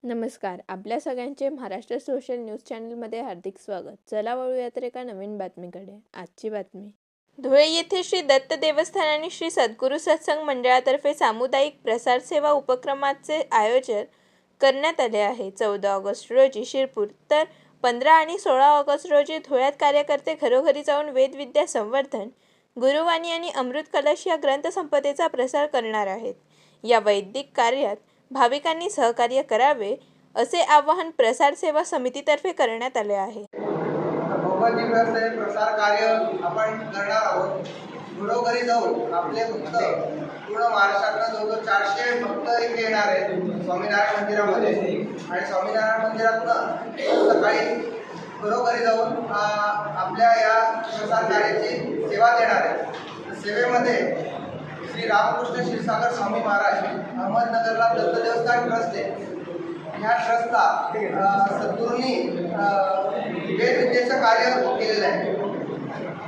नमस्कार. आपल्या सगळ्यांचे महाराष्ट्र सोशल न्यूज चॅनलमध्ये हार्दिक स्वागत. चला वळूयात एका नवीन बातमीकडे. आजची बातमी. धुळे येथे श्री दत्त देवस्थान आणि श्री सद्गुरू सत्संग मंडळातर्फे सामुदायिक प्रसार सेवा उपक्रमाचे आयोजन करण्यात आले आहे. 14 ऑगस्ट रोजी शिरपूर तर 15 आणि 16 ऑगस्ट रोजी धुळ्यात कार्यकर्ते घरोघरी जाऊन वेदविद्या संवर्धन, गुरुवाणी आणि अमृत कलश या ग्रंथसंपदेचा प्रसार करणार आहेत. या वैदिक कार्यात भाविकांनी सहकार्य करावे असे आवाहन प्रसार सेवा समितीतर्फे करण्यात आले आहे. प्रसार कार्य आपण करणार आहोत. घरोघरी जाऊन आपले भक्त पूर्ण महाराष्ट्रातून जवळजवळ 400 भक्त इथे येणार आहेत स्वामीनारायण मंदिरामध्ये. आणि स्वामीनारायण मंदिरातून सकाळी घरोघरी जाऊन आपल्या या प्रसार कार्याची सेवा देणार आहेत. सेवेमध्ये श्री रामकृष्ण क्षीरसागर स्वामी महाराज अहमदनगरला दत्त देवस्थान ट्रस्ट आहे. ह्या ट्रस्टला सद्गुरूंनी वेदविद्येचं कार्य केलेलं आहे.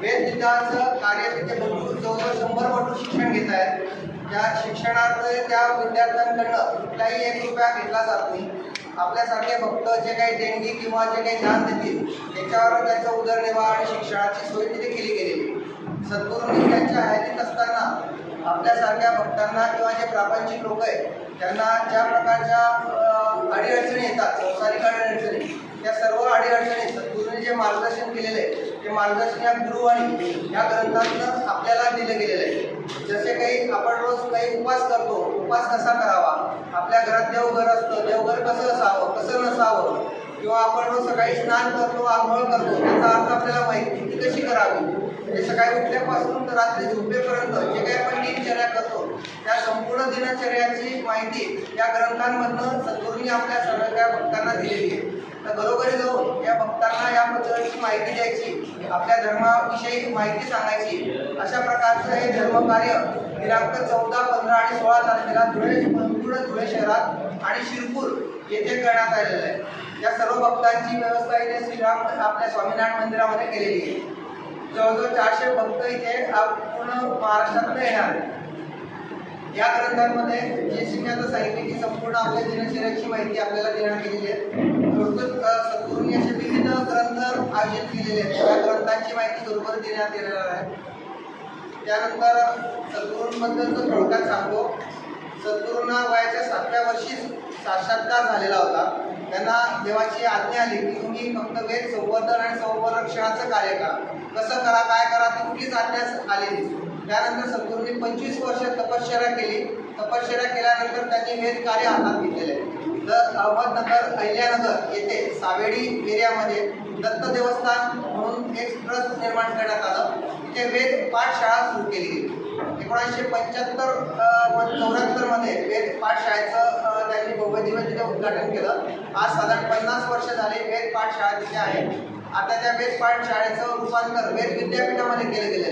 वेदविद्याचं कार्य तिथे जवळजवळ 100 पटू शिक्षण घेत आहेत. त्या शिक्षणार्थ त्या विद्यार्थ्यांकडनं कुठलाही 1 रुपया घेतला जात नाही. आपल्यासारखे भक्त जे काही देणगी किंवा जे काही ज्ञान देतील त्याच्यावर त्यांचा उदरनिर्वाह आणि शिक्षणाची सोय तिथे केली गेलेली. सद्गुरूंनी त्यांच्या हयातीत असताना आपल्यासारख्या भक्तांना किंवा जे प्रापंचिक लोक आहेत त्यांना ज्या प्रकारच्या अडीअडचणी येतात, संसारिक अडीअडचणी, त्या सर्व अडीअडचणी सद्गुरूंनी जे मार्गदर्शन केलेले आहे ते मार्गदर्शन या गुरुवाणी या ग्रंथातून आपल्याला दिलं गेलेलं आहे. जसे काही आपण रोज काही उपास करतो, उपास कसा करावा, आपल्या घरात देवघर असतं, देवघर कसं असावं कसं नसावं, किंवा आपण रोज सकाळी स्नान करतो, आंघोळ करतो, त्याचा अर्थ आपल्याला माहिती ती कशी करावी. म्हणजे सकाळी उठल्यापासून तर रात्री झोपेपर्यंत जे काही आपण दिनचर्या करतो त्या संपूर्ण दिनचर्याची माहिती या ग्रंथांमधनं सद्गुरूंनी आपल्या सगळ्या भक्तांना दिलेली आहे. तर घरोघरी जाऊन या भक्तांना या पद्धतीची माहिती द्यायची, आपल्या धर्माविषयी माहिती सांगायची. अशा प्रकारचं हे धर्मकार्य दिनांक 14, 15 आणि 16 तारखेला धुळे शहरात आणि शिरपूर येथे करण्यात आलेलं आहे. या सर्व भक्तांची व्यवस्था इथे श्रीराम आपल्या स्वामीनारायण मंदिरामध्ये केलेली आहे. जवळजवळ 400 भक्त इथे पूर्ण महाराष्ट्रातून येणार आहेत. या ग्रंथांमध्ये जे शिकण्याचं सांगितले की संपूर्ण आपल्या दिनचर्याची माहिती आपल्याला देण्यात गेलेली आहे. सद्गुरूंनी असे विविध ग्रंथ आयोजित केलेले आहेत. या ग्रंथांची माहिती बरोबर देण्यात येणार आहे. त्यानंतर सद्गुरूंबद्दलचं थोडक्यात सांगतो. सद्गुरूंना वयाच्या 7व्या वर्षी साक्षात्कार झालेला होता. त्यांना देवाची आज्ञा आली की तुम्ही फक्त वेद संवर्धन आणि संरक्षणाचं कार्य करा. कसं करा, काय करा ती कुठलीच आज्ञा आलेली. त्यानंतर सद्गुरूंनी 25 वर्ष तपश्चर्या केली. तपश्चर्या केल्यानंतर त्यांनी वेद कार्य हातात घेतलेले आहे. तर अहमदनगर, अहिल्यानगर येथे सावेडी एरियामध्ये दत्त देवस्थान म्हणून एक ट्रस्ट निर्माण करण्यात आलं. तिथे वेद पाठशाळा सुरू केली गेली. 1974 मध्ये वेद पाठशाळेचं त्यांनी भव्यदिव्य तिथे उद्घाटन केलं. आज साधारण 50 वर्ष झाले वेद पाठशाळा तिथे आहे. आता त्या वेद पाठशाळेचं रूपांतर वेद विद्यापीठामध्ये केलं गेलं.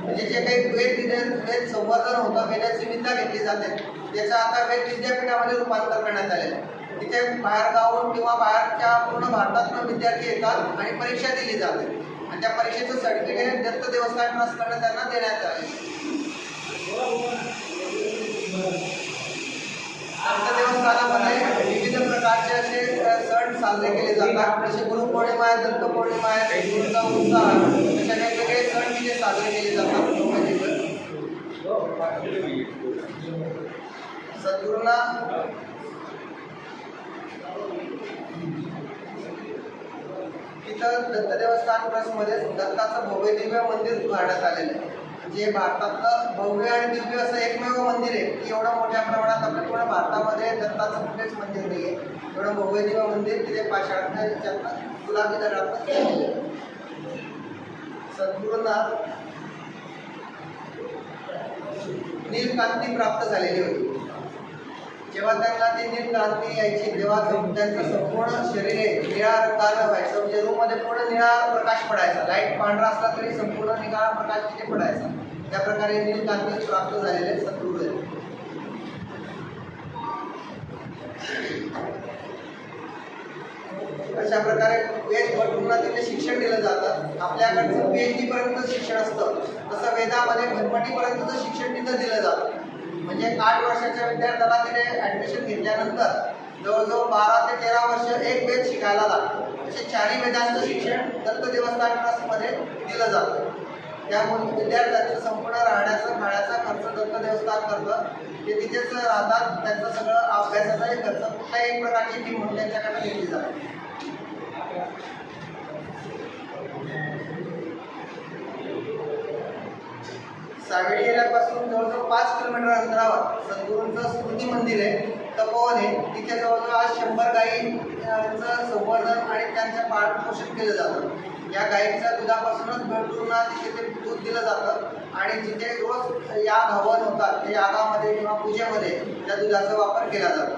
म्हणजे जे काही वेद संवर्धन होतं, वेदाची विद्या घेतली जाते, त्याचं आता वेद विद्यापीठामध्ये रूपांतर करण्यात आलेलं आहे. तिथे बाहेरगावून किंवा बाहेरच्या पूर्ण भारतातून विद्यार्थी येतात आणि परीक्षा दिली जाते. आणि त्या परीक्षेचं सर्टिफिकेट दत्त देवस्थान ट्रस्टकडे त्यांना देण्यात आले. दत्त देवस्थानामध्ये विविध प्रकारचे असे सण साजरे केले जातात. जसे गुरुपौर्णिमा आहे, दत्त पौर्णिमा आहे, गुरुचा उत्साह, अशा वेगवेगळे सण तिथे साजरे केले जातात. सद्गुरूंना तिथं दत्त देवस्थान ट्रस्टमध्ये दत्ताचं भव्यदिव्य मंदिर उभारण्यात आलेलं आहे. जे भारतातलं भव्य आणि दिव्य असं एकमेव मंदिर आहे की एवढं मोठ्या प्रमाणात आपल्या पूर्ण भारतामध्ये दत्ताचं कुठेच मंदिर नाही आहे. एवढं भव्यदिव्य मंदिर तिथे पाषाणातनं गुलाबी दगडातनं केलेलं आहे. सद्गुरूंना नीलक्रांती प्राप्त झालेली होती. जेव्हा त्यांना ती नीलक्रांती यायची तेव्हा त्यांचं संपूर्ण शरीर निळा रंगानं व्हायचं. म्हणजे रूममध्ये पूर्ण निळा प्रकाश पडायचा. लाईट पांढरा असला तरी संपूर्ण निळा प्रकाश तिथे पडायचा. त्या प्रकारे नीलक्रांती प्राप्त झालेले सद्गुरू आहेत. अशा प्रकारे वेदपटूंना तिथे शिक्षण दिलं जातं. आपल्याकडचं PhD पर्यंत शिक्षण असतं तसं वेदामध्ये भटपटीपर्यंतचं शिक्षण तिथं दिलं जातं. म्हणजे 8 वर्षाच्या विद्यार्थ्याला तिथे ॲडमिशन घेतल्यानंतर जवळजवळ 12 ते 13 वर्ष एक वेद शिकायला लागतो. असे चारही वेदांचं शिक्षण दत्त देवस्थान ट्रस्टमध्ये दिलं जातं. त्यामुळे विद्यार्थ्यांचं संपूर्ण राहण्याचा खाण्याचा खर्च दत्त देवस्थान करतं. ते तिथेच राहतात. त्यांचं सगळं अभ्यासाचाही खर्च कुठल्याही एक प्रकारची फी म्हणून त्यांच्याकडे घेतली जाते. सावेडी एरियापासून जवळजवळ 5 किलोमीटर अंतरावर सद्गुरूंचं स्मृती मंदिर आहे, तपोवन आहे. तिथे जवळजवळ आज 100 गायींचं संवर्धन आणि त्यांचं पालनपोषण केलं जातं. या गायींच्या दुधापासूनच मिळून तिथे ते दूध दिलं जातं आणि जिथे रोज याग हवन होतात त्या यागामध्ये किंवा पूजेमध्ये त्या दुधाचा वापर केला जातो.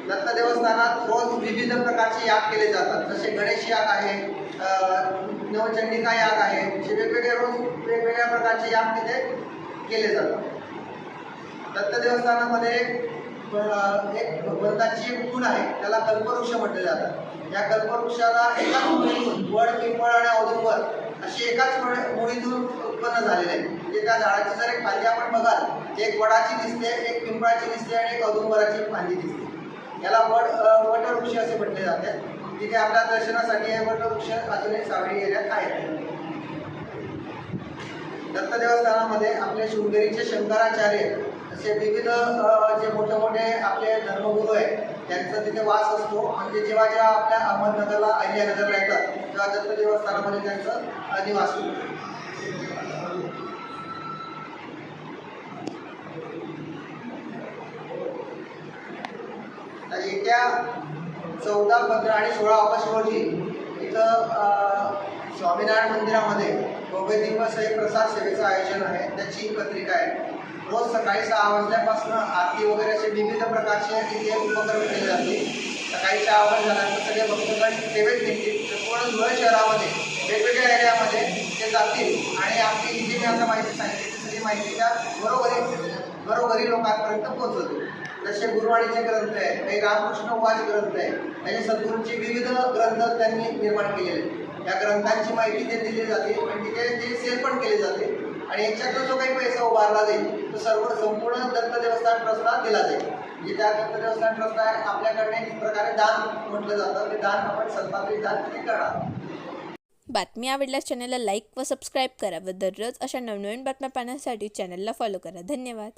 दत्त देवस्थानात रोज विविध प्रकारचे याग केले जातात. जसे गणेश याग आहे, नवचंडिका याग आहे. असे वेगवेगळे रोज वेगवेगळ्या प्रकारचे याग तिथे केले जातात. दत्त देवस्थानामध्ये एक भगवंताची एक खूण आहे, त्याला कल्पवृक्ष म्हटले जातं. या कल्पवृक्षाला एकाच मुळीतून वड, पिंपळ आणि औदुंबर अशी एकाच मुळीतून उत्पन्न झालेले आहे. म्हणजे त्या झाडाची जर एक फांदी आपण बघाल, एक वडाची दिसते, एक पिंपळाची दिसते आणि एक औदुंबराची फांदी दिसते. याला वटवृक्ष असे म्हटले जाते. तिथे आपल्या दर्शनासाठी हे वटवृक्ष अजूनही सावेडी एरियात आहेत. दत्त देवस्थानामध्ये आपले शृंगेरीचे शंकराचार्य असे विविध जे मोठे मोठे आपले धर्मगुरू आहेत त्यांचा तिथे वास असतो. म्हणजे जेव्हा जेव्हा आपल्या अहमदनगरला, अहिल्यानगरला येतात तेव्हा दत्त देवस्थानामध्ये त्यांचं निवास होतो. येत्या 14, 15 आणि 16 ऑगस्ट रोजी इथं स्वामीनारायण मंदिरामध्ये भव्य दिवस हे प्रसाद सेवेचं आयोजन आहे. त्याची पत्रिका आहे. रोज सकाळी 6 वाजल्यापासून आरती वगैरे असे विविध प्रकारचे तिथे उपक्रम केले जातील. सकाळी 6 वाजल्यानंतर सगळे भक्तगण सेवेत निघतील. पूर्ण धुळे शहरामध्ये वेगवेगळ्या एरियामध्ये ते जातील आणि आपली जी मी आता माहिती सांगितली ती सगळी माहिती त्या घरोघरी लोकांपर्यंत पोहोचवतील. जसे गुरुवाणीचे ग्रंथ आहेत, काही रामकृष्ण उवाच ग्रंथ आहे, असे सद्गुरूंचे विविध ग्रंथ त्यांनी निर्माण केलेले आहेत. या ग्रंथांची माहिती ते दिली जाते आणि तिथे ते सेल पण केले जाते आणि याच्यातून जो काही पैसा उभारला जाईल तो संपूर्ण दत्त देवस्थान ट्रस्टला दिला जाईल. म्हणजे त्या दत्त देवस्थान ट्रस्टला आपल्याकडे एक प्रकारे दान म्हटलं जातं. ते दान आपण सत्पात्री दान ते करणार. बातमी आवडल्यास चॅनलला लाईक व सबस्क्राईब करा व दररोज अशा नवनवीन बातम्या पाहण्यासाठी चॅनलला फॉलो करा. धन्यवाद.